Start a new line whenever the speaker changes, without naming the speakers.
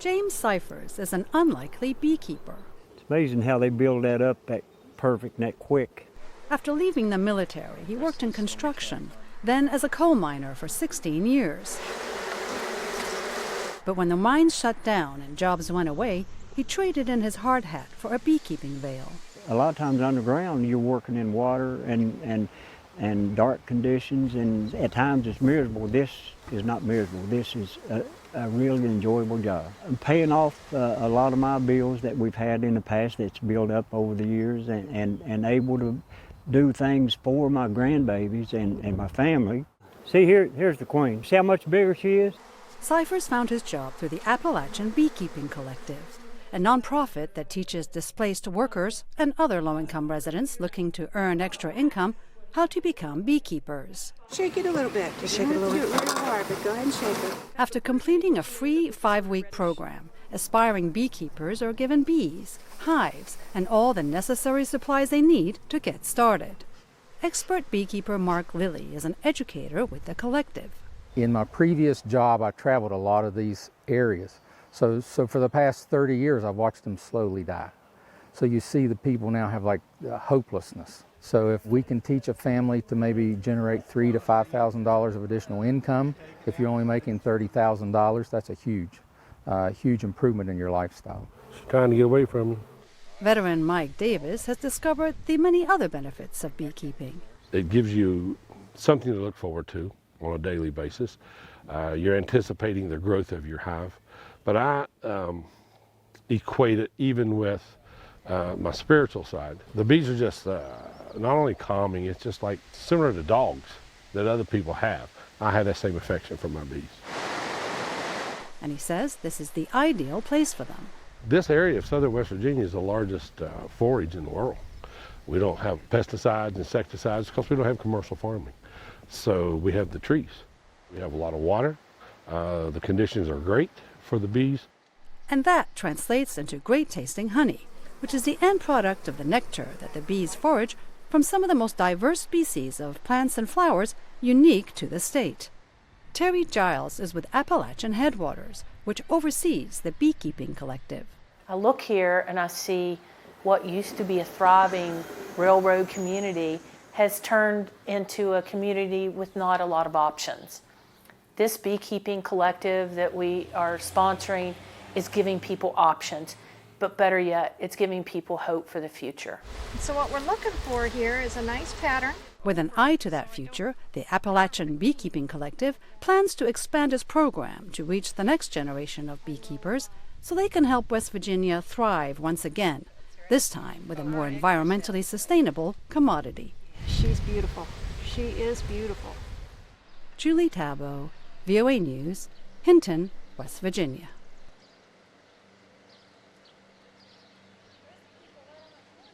James Cyphers is an unlikely beekeeper.
It's amazing how they build that up that perfect and that quick.
After leaving the military, he worked in construction, then as a coal miner for 16 years. But when the mines shut down and jobs went away, he traded in his hard hat for a beekeeping veil.
A lot of times underground, you're working in water and dark conditions, and at times it's miserable. This is not miserable. This is a really enjoyable job. I'm paying off a lot of my bills that we've had in the past that's built up over the years, and able to do things for my grandbabies and my family. See, here's the queen. See how much bigger she is?
Cyphers found his job through the Appalachian Beekeeping Collective, a nonprofit that teaches displaced workers and other low-income residents looking to earn extra income how to become beekeepers.
Shake it a little bit. Just shake it a little bit. Do it really hard, but go ahead and shake it.
After completing a free 5-week program, aspiring beekeepers are given bees, hives, and all the necessary supplies they need to get started. Expert beekeeper Mark Lilly is an educator with the collective.
In my previous job, I traveled a lot of these areas. So for the past 30 years, I've watched them slowly die. So you see the people now have like hopelessness. So if we can teach a family to maybe generate $3,000 to $5,000 of additional income, if you're only making $30,000, that's a huge improvement in your lifestyle.
Just trying to get away from it.
Veteran Mike Davis has discovered the many other benefits of beekeeping.
It gives you something to look forward to on a daily basis. You're anticipating the growth of your hive. But I equate it even with my spiritual side. The bees are just not only calming, it's just like similar to dogs that other people have. I have that same affection for my bees.
And he says this is the ideal place for them.
This area of southern West Virginia is the largest forage in the world. We don't have pesticides, insecticides, because we don't have commercial farming. So we have the trees. We have a lot of water. The conditions are great for the bees.
And that translates into great tasting honey, which is the end product of the nectar that the bees forage from some of the most diverse species of plants and flowers unique to the state. Terry Giles is with Appalachian Headwaters, which oversees the Beekeeping Collective.
I look here and I see what used to be a thriving railroad community has turned into a community with not a lot of options. This beekeeping collective that we are sponsoring is giving people options, but better yet, it's giving people hope for the future.
So what we're looking for here is a nice pattern.
With an eye to that future, the Appalachian Beekeeping Collective plans to expand its program to reach the next generation of beekeepers so they can help West Virginia thrive once again, this time with a more environmentally sustainable commodity.
She's beautiful. She is beautiful.
Julie Taboh, VOA News, Hinton, West Virginia.